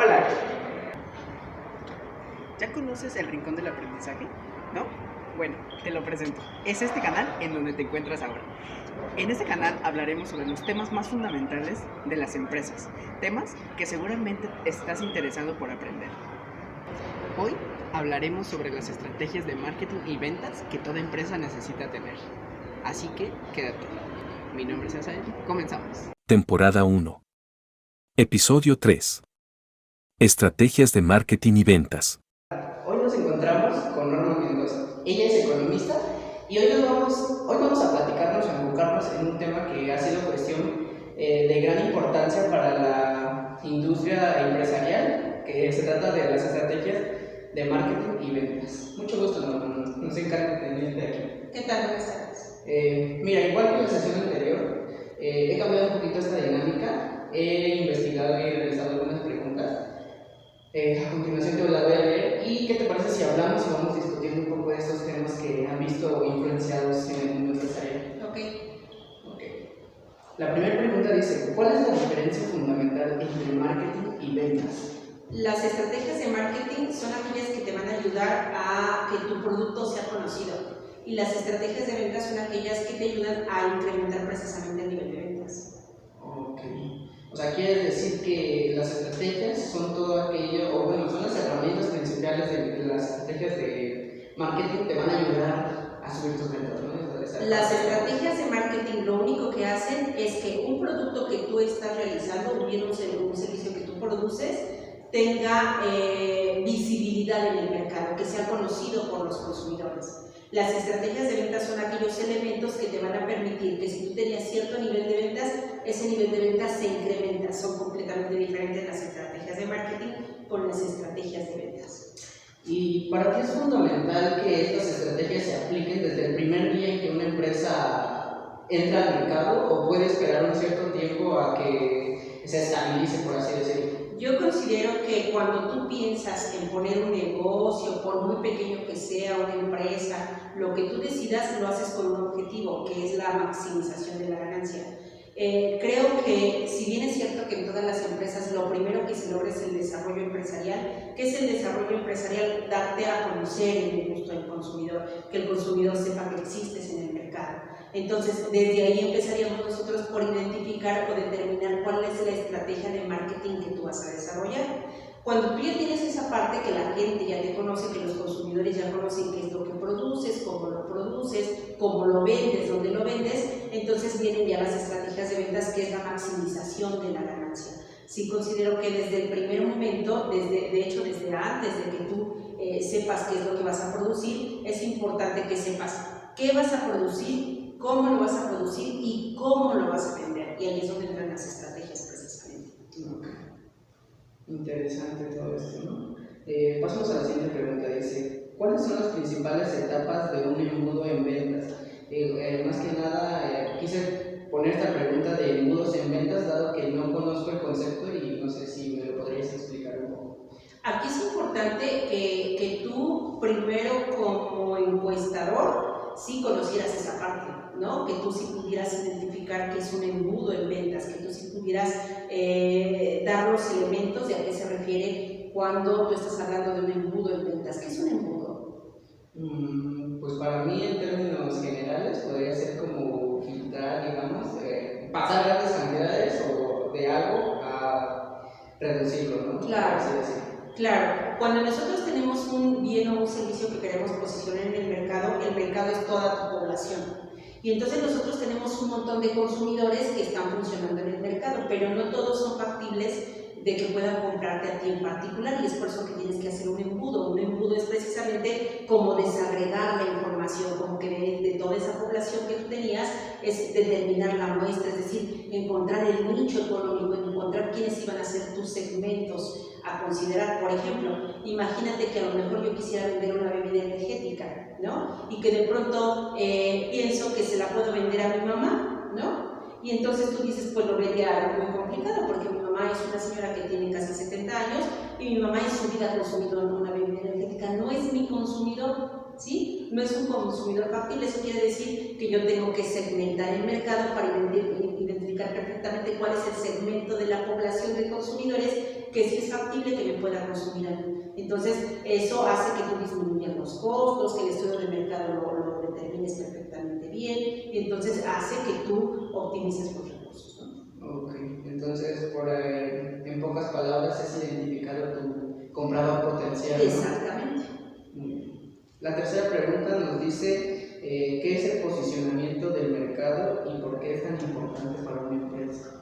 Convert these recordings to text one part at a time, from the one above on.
Hola. ¿Ya conoces el Rincón del Aprendizaje? ¿No? Bueno, te lo presento. Es este canal en donde te encuentras ahora. En este canal hablaremos sobre los temas más fundamentales de las empresas, temas que seguramente estás interesado por aprender. Hoy hablaremos sobre las estrategias de marketing y ventas que toda empresa necesita tener. Así que quédate. Mi nombre es Asael. Comenzamos. Temporada 1. Episodio 3. Estrategias de marketing y ventas. Hoy nos encontramos con Norma Mendoza. Ella es economista y hoy vamos a platicarnos, a enfocarnos en un tema que ha sido cuestión de gran importancia para la industria empresarial, que se trata de las estrategias de marketing y ventas. Mucho gusto, Norma. Nos encanta tenerte aquí. ¿Qué tal? Buenas tardes. Mira, igual que la sesión anterior, he cambiado un poquito esta dinámica, he investigado y realizado algunas preguntas. A continuación te las voy a leer. ¿Y qué te parece si hablamos y vamos discutiendo un poco de estos temas que han visto influenciados en el mundo empresarial? Ok. La primera pregunta dice, ¿cuál es la diferencia fundamental entre marketing y ventas? Las estrategias de marketing son aquellas que te van a ayudar a que tu producto sea conocido, y las estrategias de ventas son aquellas que te ayudan a incrementar precisamente el nivel de ventas. Ok. O sea, quiere decir que las estrategias son todo aquello, o bueno, son las herramientas principales de las estrategias de marketing que te van a ayudar a subir tus ventas, ¿no? Las estrategias de marketing lo único que hacen es que un producto que tú estás realizando, o bien un servicio que tú produces, tenga visibilidad en el mercado, que sea conocido por los consumidores. Las estrategias de ventas son aquellos elementos que te van a permitir que si tú tenías cierto nivel de ventas, ese nivel de ventas se incrementa. Son completamente diferentes las estrategias de marketing con las estrategias de ventas. ¿Y para ti es fundamental que estas estrategias se apliquen desde el primer día en que una empresa entra al mercado, o puede esperar un cierto tiempo a que se estabilice, por así decirlo? Yo considero que cuando tú piensas en poner un negocio, por muy pequeño que sea, una empresa, lo que tú decidas lo haces con un objetivo, que es la maximización de la ganancia. Creo que si bien es cierto que en todas las empresas lo primero que se logra es el desarrollo empresarial, ¿qué es el desarrollo empresarial? Darte a conocer en el gusto del consumidor, que el consumidor sepa que existes en el mercado. Entonces, desde ahí empezaríamos nosotros por identificar o determinar cuál es la estrategia de marketing que tú vas a desarrollar. Cuando tú ya tienes esa parte que la gente ya te conoce, que los consumidores ya conocen qué es lo que produces, cómo lo vendes, dónde lo vendes, entonces vienen ya las estrategias de ventas, que es la maximización de la ganancia. Sí considero que desde el primer momento, de hecho desde antes de que tú sepas qué es lo que vas a producir, es importante que sepas qué vas a producir, cómo lo vas a producir y cómo lo vas a vender. Y ahí es donde entran las estrategias precisamente. Okay. Interesante todo esto, ¿no? Pasamos a la siguiente pregunta. Dice, ¿cuáles son las principales etapas de un embudo en ventas? Más que nada, quise poner esta pregunta de embudos en ventas, dado que no conozco el concepto y no sé si me lo podrías explicar un poco. Aquí es importante que tú primero, como encuestador, sí conocieras esa parte, ¿no? Que tú sí pudieras identificar qué es un embudo en ventas, que tú sí pudieras dar los elementos de a qué se refiere cuando tú estás hablando de un embudo en ventas. ¿Qué es un embudo? Pues para mí, en términos generales, podría ser como filtrar, digamos, pasar grandes cantidades o de algo a reducirlo, ¿no? Claro. Claro, cuando nosotros tenemos un bien o un servicio que queremos posicionar en el mercado es toda tu población. Y entonces nosotros tenemos un montón de consumidores que están funcionando en el mercado, pero no todos son factibles de que puedan comprarte a ti en particular, y es por eso que tienes que hacer un embudo. Un embudo es precisamente como desagregar la información, como que de toda esa población que tú tenías, es determinar la muestra, es decir, encontrar el nicho económico, encontrar quiénes iban a ser tus segmentos a considerar. Por ejemplo, imagínate que a lo mejor yo quisiera vender una bebida energética, ¿no? Y que de pronto pienso que se la puedo vender a mi mamá, ¿no? Y entonces tú dices, pues lo vería muy complicado, porque mi mamá es una señora que tiene casi 70 años y mi mamá en su vida ha consumido una bebida energética, no es mi consumidor, ¿sí? No es un consumidor factible. Eso quiere decir que yo tengo que segmentar el mercado para identificar perfectamente cuál es el segmento de la población de consumidores que sí es factible que me pueda consumir a mí. Entonces, eso hace que tú disminuyas los costos, que el estudio de mercado lo determines perfectamente bien, y entonces hace que tú optimices los recursos, ¿no? Ok, entonces, en pocas palabras, es identificar a tu comprador potencial, ¿no? Exactamente. La tercera pregunta nos dice, ¿qué es el posicionamiento del mercado y por qué es tan importante para una empresa?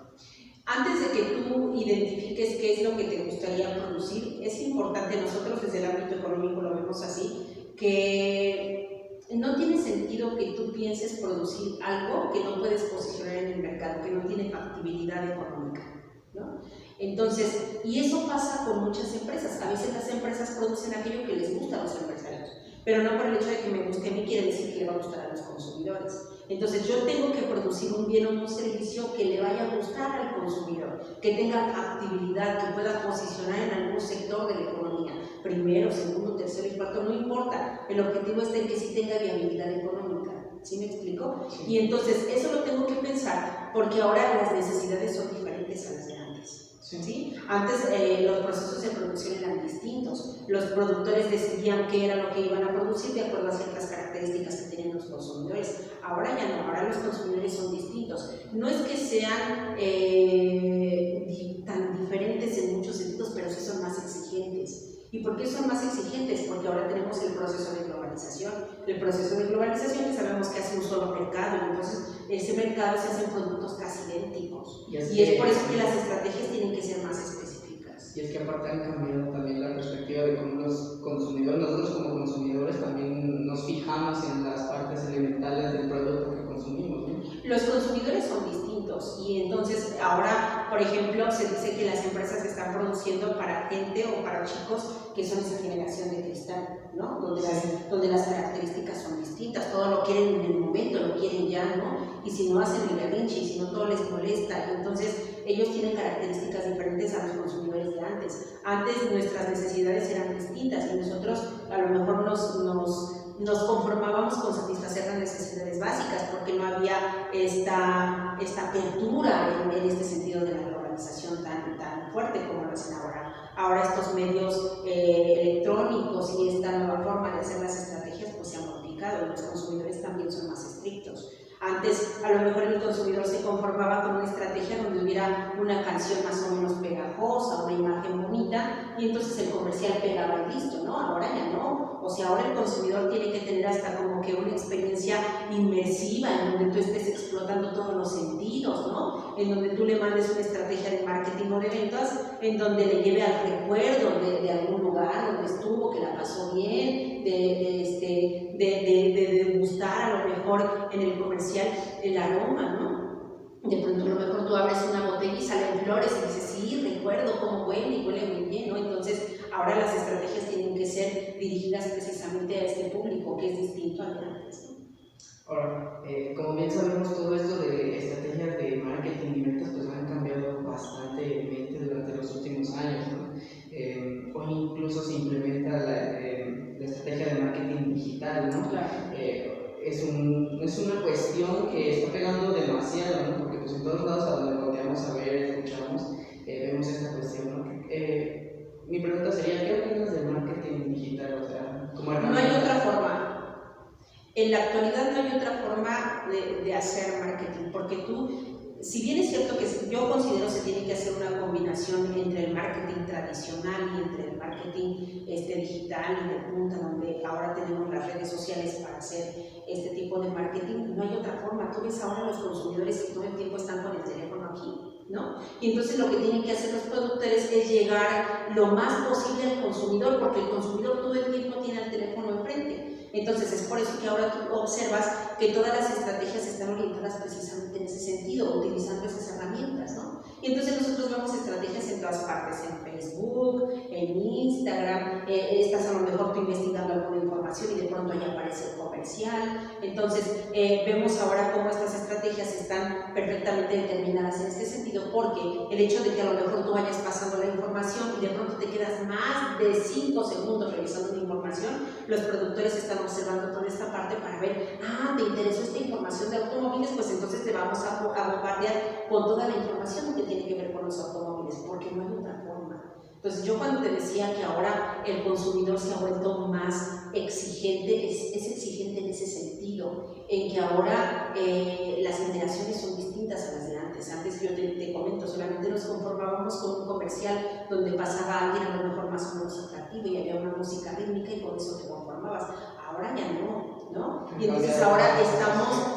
Antes de que tú identifiques qué es lo que te gustaría producir, es importante, nosotros desde el ámbito económico lo vemos así, que no tiene sentido que tú pienses producir algo que no puedes posicionar en el mercado, que no tiene factibilidad económica, ¿no? Entonces, y eso pasa con muchas empresas. A veces las empresas producen aquello que les gusta a los empresarios, pero no por el hecho de que me guste a mí quiere decir que le va a gustar a los consumidores. Entonces yo tengo que producir un bien o un servicio que le vaya a gustar al consumidor, que tenga factibilidad, que pueda posicionar en algún sector de la economía, primero, segundo, tercero y cuarto, no importa, el objetivo es de que sí tenga viabilidad económica. ¿Sí me explico? Sí. Y entonces eso lo tengo que pensar porque ahora las necesidades son diferentes a las de antes. ¿Sí? Antes los procesos de producción eran distintos, los productores decidían qué era lo que iban a producir de acuerdo a ciertas características que tenían los consumidores. Ahora ya no, ahora los consumidores son distintos. No es que sean tan diferentes en muchos sentidos, pero sí son más exigentes. ¿Y por qué son más exigentes? Porque ahora tenemos el proceso de globalización. El proceso de globalización que sabemos que hace un solo mercado, y entonces ese mercado se hacen productos casi idénticos. Y es por eso que las estrategias tienen que ser más específicas. Y es que aparte han cambiado también la perspectiva de cómo los consumidores, nosotros como consumidores también nos fijamos en las partes elementales del producto que consumimos, ¿no? Los consumidores son distintos y entonces ahora, por ejemplo, se dice que las empresas están produciendo para gente o para chicos que son esa generación de cristal, ¿no? Donde las características son distintas, todo lo quieren en el momento, lo quieren ya, ¿no? Y si no hacen el berrinche, y si no todo les molesta, y entonces ellos tienen características diferentes a los consumidores de antes. Antes nuestras necesidades eran distintas y nosotros a lo mejor nos conformábamos con satisfacer las necesidades básicas porque no había esta apertura en este sentido de la globalización tan fuerte como lo hacen ahora. Ahora estos medios electrónicos y esta nueva forma de hacer las estrategias pues se han modificado y los consumidores también son más estrictos. Antes, a lo mejor el consumidor se conformaba con una estrategia donde hubiera una canción más o menos pegajosa, una imagen bonita, y entonces el comercial pegaba y listo, ¿no? Ahora ya no. O sea, ahora el consumidor tiene que tener hasta como que una experiencia inmersiva en donde tú estés explotando todos los sentidos, ¿no? En donde tú le mandes una estrategia de marketing o de ventas, en donde le lleve al recuerdo de algún lugar donde estuvo, que la pasó bien, de degustar a lo mejor en el comercial el aroma, ¿no? De pronto a lo mejor tú abres una botella y salen flores y dices, sí, recuerdo cómo huele y huele muy bien, ¿no? Entonces ahora las estrategias tienen que ser dirigidas precisamente a este público que es distinto al de antes, ¿no? Ahora, como bien sabemos, todo esto de estrategias de marketing y ventas pues han cambiado bastante durante los últimos años, ¿no? Hoy incluso se implementa la estrategia de marketing digital, ¿no? Claro. Es una cuestión que está pegando demasiado, ¿no? Porque pues en todos lados a donde volteamos a ver, escuchamos, vemos esta cuestión, ¿no? Mi pregunta sería, ¿qué opinas del marketing digital? O sea, ¿cómo No hay otra forma. En la actualidad no hay otra forma de hacer marketing, porque tú, si bien es cierto que yo considero se tiene que hacer una combinación entre el marketing tradicional y entre el marketing digital y de punta, donde ahora tenemos las redes sociales para hacer este tipo de marketing, no hay otra forma. Tú ves ahora los consumidores que todo el tiempo están con el teléfono aquí, ¿no? Y entonces lo que tienen que hacer los productores es llegar lo más posible al consumidor, porque el consumidor todo el tiempo tiene el teléfono enfrente. Entonces es por eso que ahora tú observas que todas las estrategias están orientadas precisamente en ese sentido, utilizando esas herramientas, ¿no? Y entonces nosotros vemos estrategias en todas partes, en Facebook, en Instagram, estás a lo mejor tú investigando alguna información y de pronto ahí aparece el comercial. Entonces vemos ahora cómo estas estrategias están perfectamente determinadas en este sentido, porque el hecho de que a lo mejor tú vayas pasando la información y de pronto te quedas más de 5 segundos revisando la información, los productores están observando toda esta parte para ver, te interesó esta información de automóviles, pues entonces te vamos a bombardear con toda la información que tiene que ver con los automóviles, porque no hay otra forma. Entonces yo cuando te decía que ahora el consumidor se ha vuelto más exigente, es exigente en ese sentido, en que ahora las generaciones son distintas a las de antes. Antes yo te comento, solamente nos conformábamos con un comercial donde pasaba alguien a lo mejor más o menos atractivo y había una música rítmica y con eso te conformabas. Ahora ya no. Y entonces ahora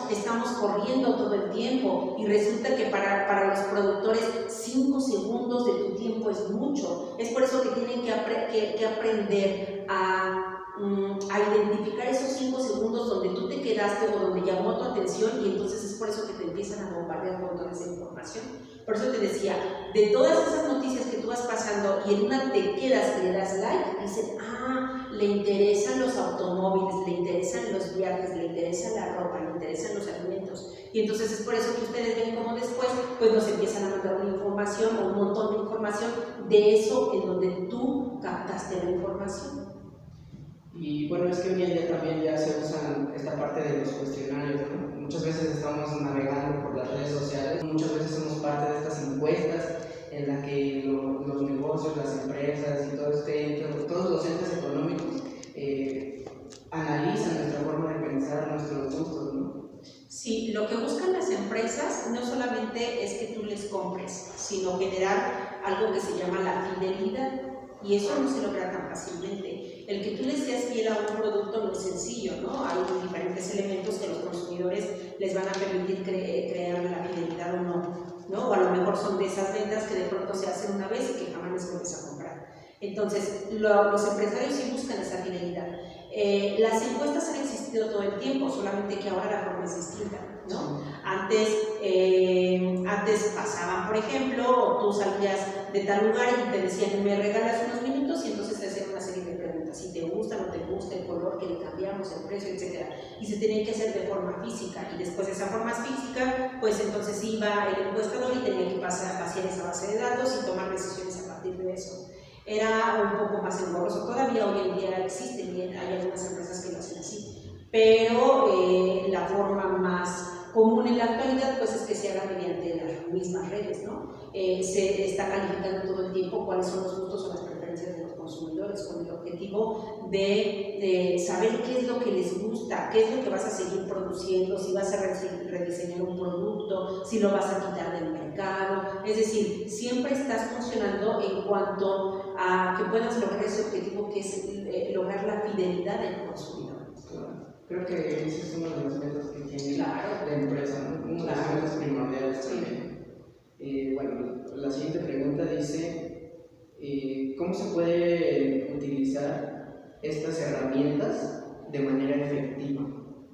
estamos corriendo todo el tiempo y resulta que para los productores 5 segundos de tu tiempo es mucho. Es por eso que tienen que aprender a identificar esos 5 segundos donde tú te quedaste o donde llamó tu atención, y entonces es por eso que te empiezan a bombardear montones de información. Por eso te decía, de todas esas noticias que tú vas pasando y en una te quedas y le das like, dicen, le interesan los automóviles, le interesan los viajes, le interesa la ropa, le interesan los alimentos. Y entonces es por eso que ustedes ven como después pues nos empiezan a mandar una información o un montón de información de eso en donde tú captaste la información. Y bueno, es que hoy en día también ya se usan esta parte de los cuestionarios, ¿no? Muchas veces estamos navegando por las redes sociales, muchas veces somos parte de estas encuestas en las que los negocios, las empresas y todos los entes económicos analizan nuestra forma de pensar, nuestros gustos, ¿no? Sí, lo que buscan las empresas no solamente es que tú les compres, sino generar algo que se llama la fidelidad. Y eso no se logra tan fácilmente. El que tú le seas fiel a un producto no es sencillo, ¿no? Hay diferentes elementos que los consumidores les van a permitir crear la fidelidad o no. O a lo mejor son de esas ventas que de pronto se hacen una vez y que jamás les vuelves a comprar. Entonces, los empresarios sí buscan esa fidelidad. Las encuestas han existido todo el tiempo, solamente que ahora la forma es distinta, ¿no? Antes pasaban, por ejemplo, tú salías de tal lugar y te decían, me regalas unos minutos, y entonces te hacían una serie de preguntas, si te gusta, no te gusta, el color que le cambiamos, el precio, etc. Y se tenían que hacer de forma física, y después de esa forma física, pues entonces iba el encuestador y tenía que vaciar esa base de datos y tomar decisiones a partir de eso. Era un poco más engorroso, todavía hoy en día existen y hay algunas empresas que lo hacen así, pero la forma más común en la actualidad pues es que se haga mediante las mismas redes, ¿no? Se está calificando todo el tiempo cuáles son los gustos o las preferencias de los consumidores con el objetivo de saber qué es lo que les gusta, qué es lo que vas a seguir produciendo, si vas a rediseñar un producto, si lo vas a quitar del mercado. Es decir, siempre estás funcionando en cuanto a que puedas lograr ese objetivo, que es lograr la fidelidad del consumidor. Claro. Creo que ese es uno de los metas que tiene Claro. la empresa, ¿no? Uno de los metas primordiales también. Bueno, la siguiente pregunta dice, ¿cómo se puede utilizar estas herramientas de manera efectiva?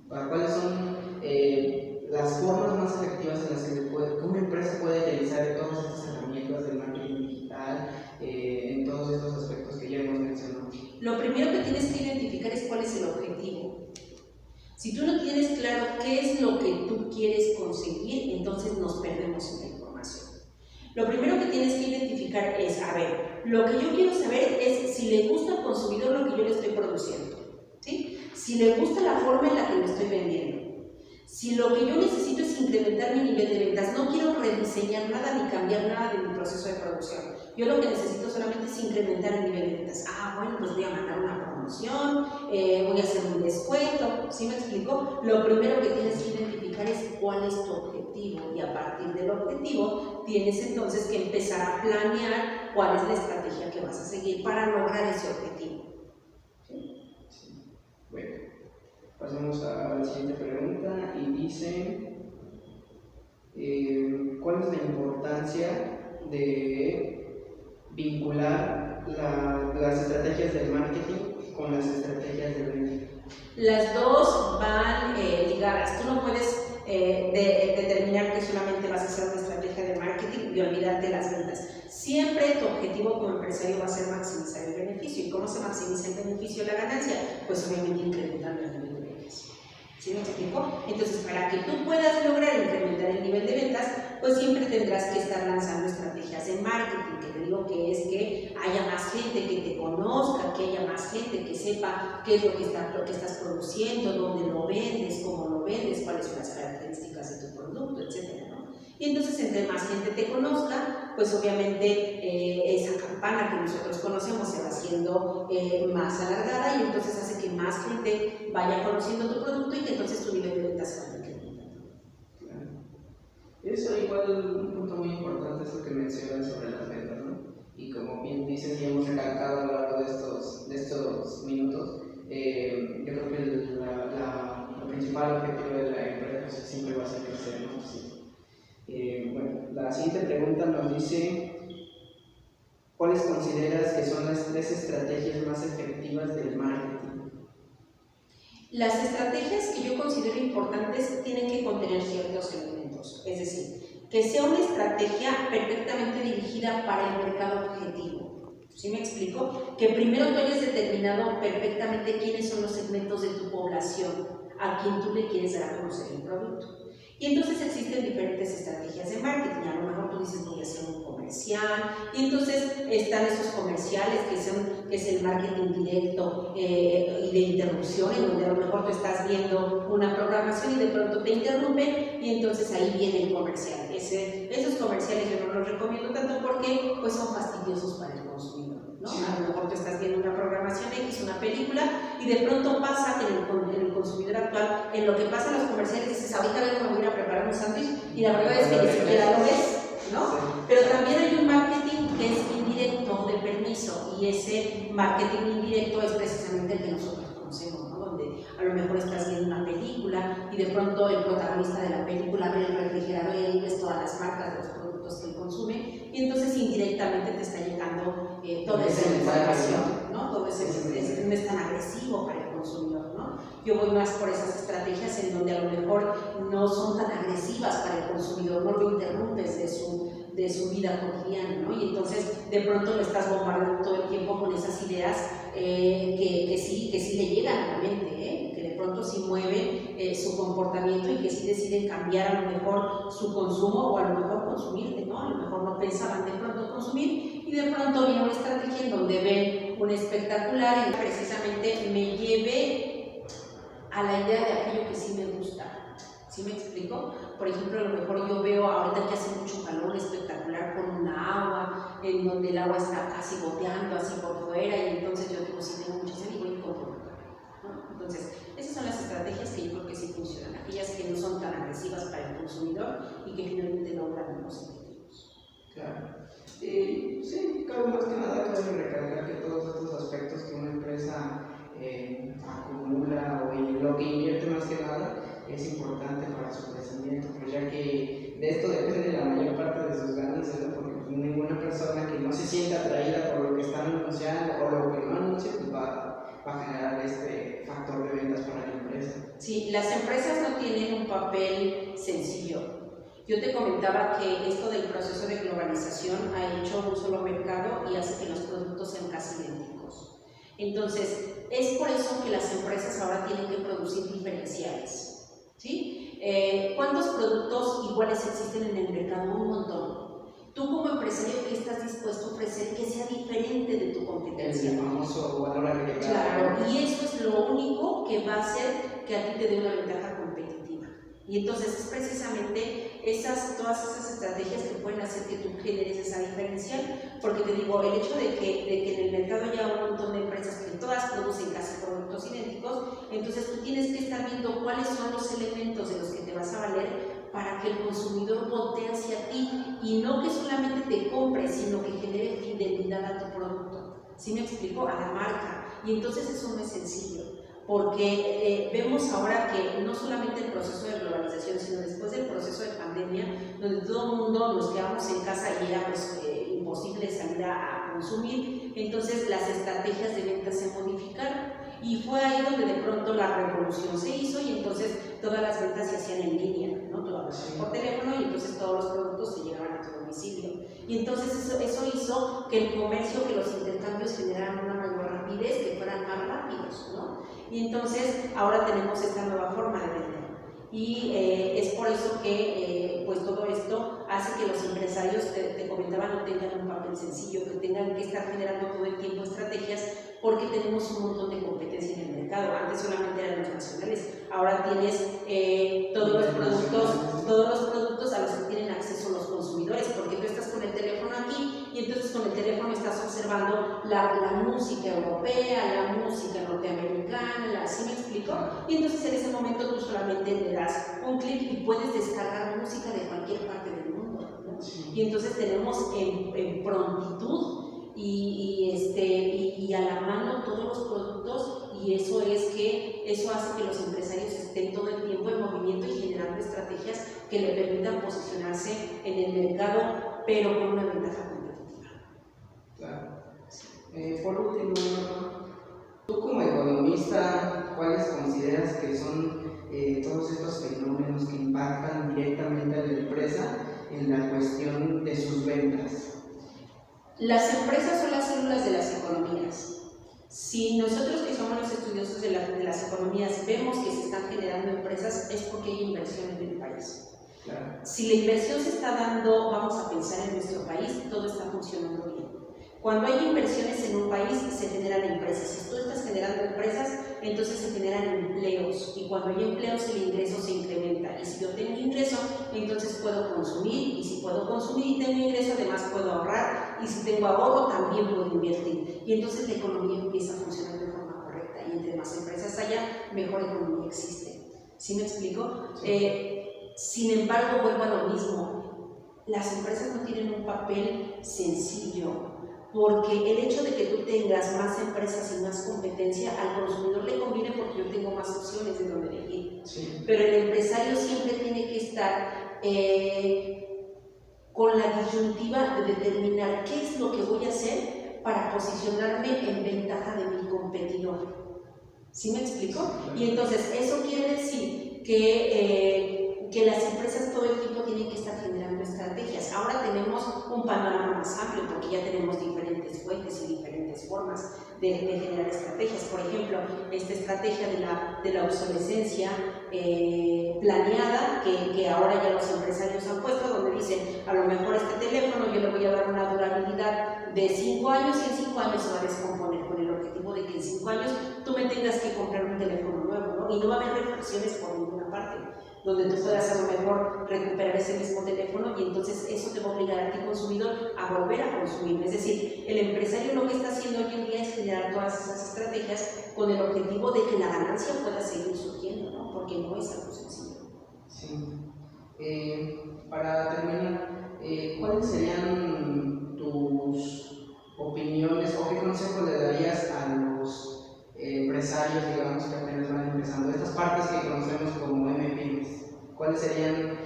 ¿Cuáles son las formas más efectivas en las que una empresa puede utilizar todas estas herramientas del marketing digital en todos estos aspectos que ya hemos mencionado? Lo primero que tienes que identificar es cuál es el objetivo. Si tú no tienes claro qué es lo que tú quieres conseguir, entonces nos perdemos en la información. Lo primero que tienes que identificar es, a ver, lo que yo quiero saber es si le gusta al consumidor lo que yo le estoy produciendo, ¿sí? Si le gusta la forma en la que lo estoy vendiendo. Si lo que yo necesito es incrementar mi nivel de ventas, no quiero rediseñar nada ni cambiar nada de mi proceso de producción. Yo lo que necesito solamente es incrementar el nivel de ventas. Bueno, pues voy a mandar una promoción, voy a hacer un descuento. ¿Sí me explico? Lo primero que tienes que identificar es cuál es tu objetivo, y a partir del objetivo tienes entonces que empezar a planear cuál es la estrategia que vas a seguir para lograr ese objetivo. ¿Sí? Sí. Bueno, pasamos a la siguiente pregunta y dice, ¿cuál es la importancia de vincular las estrategias del marketing con las estrategias de venta? Las dos van ligadas. Tú no puedes determinar que solamente vas a hacer una estrategia de marketing y olvidarte de las ventas. Siempre tu objetivo como empresario va a ser maximizar el beneficio. ¿Y cómo se maximiza el beneficio o la ganancia? Pues obviamente incrementando el nivel de ventas. ¿Sí me explico? Entonces, para que tú puedas lograr incrementar el nivel de ventas, pues siempre tendrás que estar lanzando estrategias de marketing, que te digo que es que haya más gente que te conozca, que haya más gente que sepa qué es lo que estás produciendo, dónde lo vendes, cómo lo vendes, cuáles son las características de tu producto, etcétera, ¿no? Y entonces, entre más gente te conozca, pues obviamente esa campaña campana que nosotros conocemos se va haciendo más alargada y entonces hace que más gente vaya conociendo tu producto y que entonces tu nivel de ventas se vaya incrementando. Claro. Eso igual un punto muy importante es lo que mencionas sobre las ventas, ¿no? Y como bien dices y hemos recalcado a lo largo de estos minutos, yo creo que el principal objetivo de la empresa siempre va a ser crecer, ¿no? Sí. Bueno, la siguiente pregunta nos dice, ¿cuáles consideras que son las 3 estrategias más efectivas del marketing? Las estrategias que yo considero importantes tienen que contener ciertos elementos, es decir, que sea una estrategia perfectamente dirigida para el mercado objetivo. ¿Sí me explico? Que primero tú hayas determinado perfectamente quiénes son los segmentos de tu población a quien tú le quieres dar a conocer el producto. Y entonces existen diferentes estrategias de marketing. A lo mejor tú dices, voy a hacer un comercial, y entonces están esos comerciales que es el marketing directo y de interrupción, en donde a lo mejor tú estás viendo una programación y de pronto te interrumpen, y entonces ahí viene el comercial. Esos comerciales yo no los recomiendo tanto porque pues, son fastidiosos para el consumidor, ¿no? A lo mejor tú estás viendo una programación X, una película, y de pronto pasa que en el consumidor actual, en lo que pasa en los comerciales, dices, ahorita vengo, me voy a preparar un sándwich, y la verdad es que ni siquiera lo ves, ¿no? Pero también hay un marketing que es indirecto, de permiso, y ese marketing indirecto es precisamente el que nosotros conocemos, ¿no? Donde a lo mejor estás viendo una película y de pronto el protagonista de la película abre el refrigerador y ves todas las marcas de los productos que él consume, y entonces indirectamente te está llegando toda esa información, ¿no? Todo ese no es tan agresivo para el consumidor, ¿no? Yo voy más por esas estrategias en donde a lo mejor no son tan agresivas para el consumidor, no lo interrumpes de su vida cotidiana, ¿no? Y entonces de pronto lo estás bombardeando todo el tiempo con esas ideas que sí le llegan a la mente, que de pronto sí mueven su comportamiento y que sí deciden cambiar a lo mejor su consumo o a lo mejor consumirte, ¿no? A lo mejor no pensaban de pronto consumir y de pronto viene una estrategia en donde ven un espectacular y precisamente me lleve a la idea de aquello que sí me gusta. ¿Sí me explico? Por ejemplo, a lo mejor yo veo ahorita que hace mucho calor, un espectacular con una agua, en donde el agua está casi goteando así por fuera, y entonces yo digo, si tengo mucha sed y voy y compro, ¿no? Entonces, esas son las estrategias que yo creo que sí funcionan, aquellas que no son tan agresivas para el consumidor y que finalmente logran los objetivos. Claro. Sí, claro, más que nada cabe recalcar que todos estos aspectos que una empresa acumula o en lo que invierte más que nada es importante para su crecimiento, pues ya que de esto depende la mayor parte de sus ganancias, ¿no? Porque ninguna persona que no se sienta atraída por lo que están anunciando o lo que no anuncia, pues va a generar este factor de ventas para la empresa. Sí, las empresas no tienen un papel sencillo. Yo te comentaba que esto del proceso de globalización ha hecho un solo mercado y hace que los productos sean casi idénticos. Entonces, es por eso que las empresas ahora tienen que producir diferenciales. ¿Sí? ¿Cuántos productos iguales existen en el mercado? Un montón. Tú como empresario, ¿qué estás dispuesto a ofrecer que sea diferente de tu competencia? El famoso valor agregado. Claro, y eso es lo único que va a hacer que a ti te dé una ventaja competitiva. Y entonces es precisamente todas esas estrategias que pueden hacer que tú generes esa diferencial, porque te digo, el hecho de que en el mercado haya un montón de empresas que todas producen casi productos idénticos, entonces tú tienes que estar viendo cuáles son los elementos de los que te vas a valer para que el consumidor voltee hacia ti y no que solamente te compre, sino que genere fidelidad a tu producto. ¿Sí me explico? A la marca. Y entonces eso no es sencillo, porque vemos ahora que no solamente el proceso de globalización, sino después del proceso de pandemia, donde todo el mundo nos quedamos en casa y era pues, imposible salir a consumir, entonces las estrategias de venta se modificaron. Y fue ahí donde de pronto la revolución se hizo y entonces todas las ventas se hacían en línea, ¿no? Tú hablabas por teléfono y entonces todos los productos te llegaban a tu domicilio. Y entonces eso hizo que el comercio, que los intercambios generaran una mayor rapidez, que fueran más rápidos, ¿no? Y entonces ahora tenemos esta nueva forma de vender. Y es por eso que pues todo esto hace que los empresarios, te comentaba, no tengan un papel sencillo, que tengan que estar generando todo el tiempo estrategias, porque tenemos un montón de competencia en el mercado. Antes solamente eran los nacionales, ahora tienes todos los productos a los que tienen acceso los consumidores, porque tú estás con el teléfono aquí y entonces con el teléfono estás observando observando la música europea, la música norteamericana, ¿sí me explico? Y entonces en ese momento tú solamente le das un clic y puedes descargar música de cualquier parte del mundo, ¿no? Y entonces tenemos en prontitud y a la mano todos los productos, y eso hace que los empresarios estén todo el tiempo en movimiento y generando estrategias que le permitan posicionarse en el mercado, pero con una ventaja competitiva. Claro. Por último, tú como economista, ¿cuáles consideras que son todos estos fenómenos que impactan directamente a la empresa en la cuestión de sus ventas? Las empresas son las células de las economías. Si nosotros que somos los estudiosos de las economías vemos que se están generando empresas, es porque hay inversión en el país. Claro. Si la inversión se está dando, vamos a pensar en nuestro país, todo está funcionando bien. Cuando hay inversiones en un país, se generan empresas. Si tú estás generando empresas, entonces se generan empleos. Y cuando hay empleos, el ingreso se incrementa. Y si yo tengo ingreso, entonces puedo consumir. Y si puedo consumir y tengo ingreso, además puedo ahorrar. Y si tengo ahorro, también puedo invertir. Y entonces la economía empieza a funcionar de forma correcta. Y entre más empresas haya, mejor economía existe. ¿Sí me explico? Sí. Sin embargo, vuelvo a lo mismo. Las empresas no tienen un papel sencillo. Porque el hecho de que tú tengas más empresas y más competencia, al consumidor le conviene porque yo tengo más opciones de dónde elegir. Sí. Pero el empresario siempre tiene que estar con la disyuntiva de determinar qué es lo que voy a hacer para posicionarme en ventaja de mi competidor. ¿Sí me explico? Y entonces eso quiere decir que las empresas todo el tiempo tienen que estar generando estrategias. Ahora tenemos un panorama más amplio porque ya tenemos diferentes fuentes y diferentes formas de generar estrategias. Por ejemplo, esta estrategia de la obsolescencia planeada que ahora ya los empresarios han puesto, donde dicen, a lo mejor este teléfono yo le voy a dar una durabilidad de 5 años y en 5 años se va a descomponer, con el objetivo de que en 5 años tú me tengas que comprar un teléfono nuevo, ¿no? Y no va a haber reflexiones por ninguna parte, donde tú puedas a lo mejor recuperar ese mismo teléfono, y entonces eso te va a obligar a ti consumidor a volver a consumir. Es decir, el empresario lo que está haciendo hoy en día es generar todas esas estrategias con el objetivo de que la ganancia pueda seguir surgiendo, ¿no? Porque no es algo sencillo. Sí. Para terminar, ¿cuáles serían tus opiniones o qué consejo le darías a los empresarios, digamos, que apenas van empezando, estas partes que conocemos como MPs? ¿Cuáles serían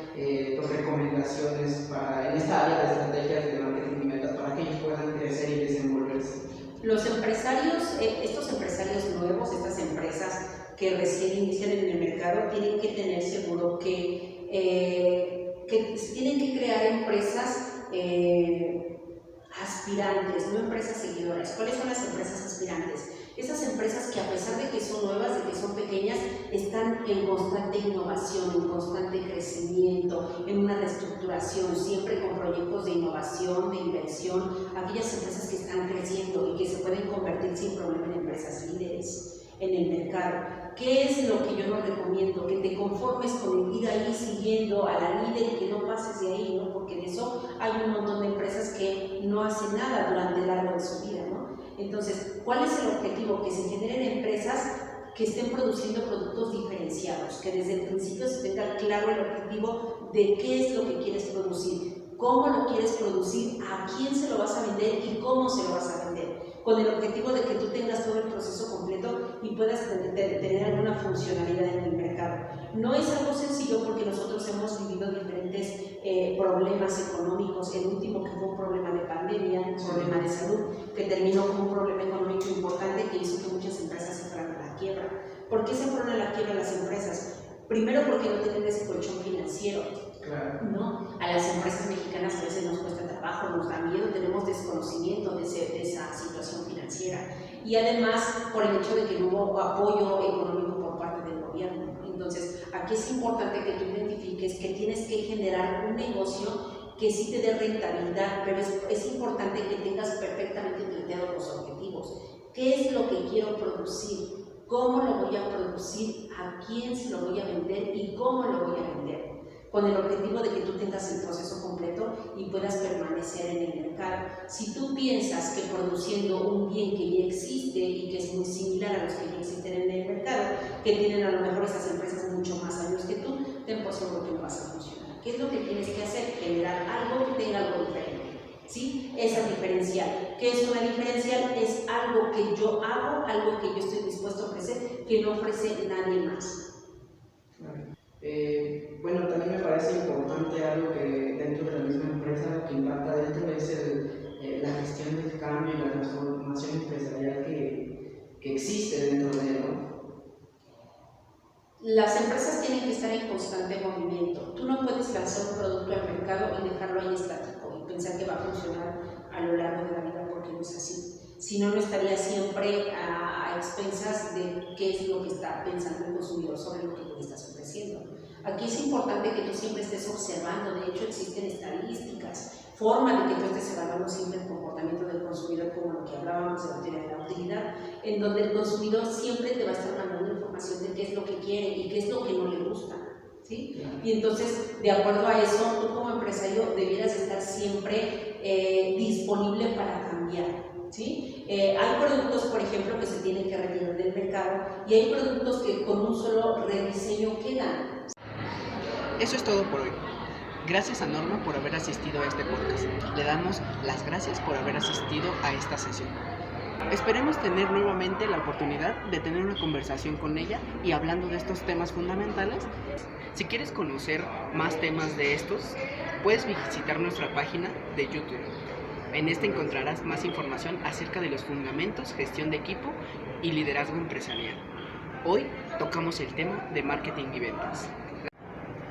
tus recomendaciones en esta área de estrategias de marketing y ventas para que ellos puedan crecer y desenvolverse? Los empresarios, estos empresarios nuevos, estas empresas que recién inician en el mercado, tienen que tener seguro que tienen que crear empresas aspirantes, no empresas seguidoras. ¿Cuáles son las empresas aspirantes? Esas empresas que a pesar de que son nuevas, de que son pequeñas, están en constante innovación, en constante crecimiento, en una reestructuración, siempre con proyectos de innovación, de inversión, aquellas empresas que están creciendo y que se pueden convertir sin problema en empresas líderes en el mercado. ¿Qué es lo que yo no recomiendo? Que te conformes con ir ahí siguiendo a la líder y que no pases de ahí, ¿no? Porque de eso hay un montón de empresas que no hacen nada durante el largo de su vida, ¿no? Entonces, ¿cuál es el objetivo? Que se generen empresas que estén produciendo productos diferenciados, que desde el principio se tenga claro el objetivo de qué es lo que quieres producir, cómo lo quieres producir, a quién se lo vas a vender y cómo se lo vas a vender, con el objetivo de que tú tengas todo el proceso completo y puedas tener alguna funcionalidad en el mercado. No es algo sencillo porque nosotros hemos vivido diferentes problemas económicos. El último que fue un problema de pandemia, un problema de salud, que terminó como un problema económico importante que hizo que muchas empresas se fueran a la quiebra. ¿Por qué se fueron a la quiebra las empresas? Primero porque no tienen ese colchón financiero. Claro. ¿No? A las empresas mexicanas a veces nos cuesta trabajo, nos da miedo, tenemos desconocimiento de esa situación financiera, y además por el hecho de que no hubo apoyo económico por parte del gobierno. Entonces, aquí es importante que tú identifiques que tienes que generar un negocio que sí te dé rentabilidad, pero es importante que tengas perfectamente planteados los objetivos. ¿Qué es lo que quiero producir? ¿Cómo lo voy a producir? ¿A quién se lo voy a vender? ¿Y cómo lo voy a vender? con el objetivo de que tú tengas el proceso completo y puedas permanecer en el mercado. Si tú piensas que produciendo un bien que ya existe y que es muy similar a los que ya existen en el mercado, que tienen a lo mejor esas empresas mucho más años que tú, ten por seguro que no vas a funcionar. ¿Qué es lo que tienes que hacer? Generar algo que tenga algo diferente. ¿Sí? Esa diferencial. ¿Qué es una diferencial? Es algo que yo hago, algo que yo estoy dispuesto a ofrecer, que no ofrece nadie más. Bueno, también me parece importante algo que dentro de la misma empresa que impacta dentro es la gestión del cambio y la transformación empresarial que existe dentro de él, ¿no? Las empresas tienen que estar en constante movimiento. Tú no puedes lanzar un producto al mercado y dejarlo ahí estático y pensar que va a funcionar a lo largo de la vida, porque no es así. Si no, no estaría siempre a expensas de qué es lo que está pensando el consumidor sobre lo que tú le estás ofreciendo. Aquí es importante que tú siempre estés observando. De hecho, existen estadísticas, forma de que tú estés evaluando siempre el comportamiento del consumidor, como lo que hablábamos de la teoría de la utilidad, en donde el consumidor siempre te va a estar mandando información de qué es lo que quiere y qué es lo que no le gusta, ¿sí? Y entonces, de acuerdo a eso, tú como empresario debieras estar siempre disponible para cambiar, ¿sí? Hay productos, por ejemplo, que se tienen que retirar del mercado y hay productos que con un solo rediseño quedan. Eso es todo por hoy. Gracias a Norma por haber asistido a este podcast. Le damos las gracias por haber asistido a esta sesión. Esperemos tener nuevamente la oportunidad de tener una conversación con ella y hablando de estos temas fundamentales. Si quieres conocer más temas de estos, puedes visitar nuestra página de YouTube. En esta encontrarás más información acerca de los fundamentos, gestión de equipo y liderazgo empresarial. Hoy tocamos el tema de marketing y ventas.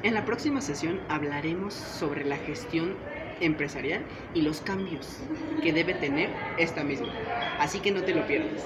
En la próxima sesión hablaremos sobre la gestión empresarial y los cambios que debe tener esta misma. Así que no te lo pierdas.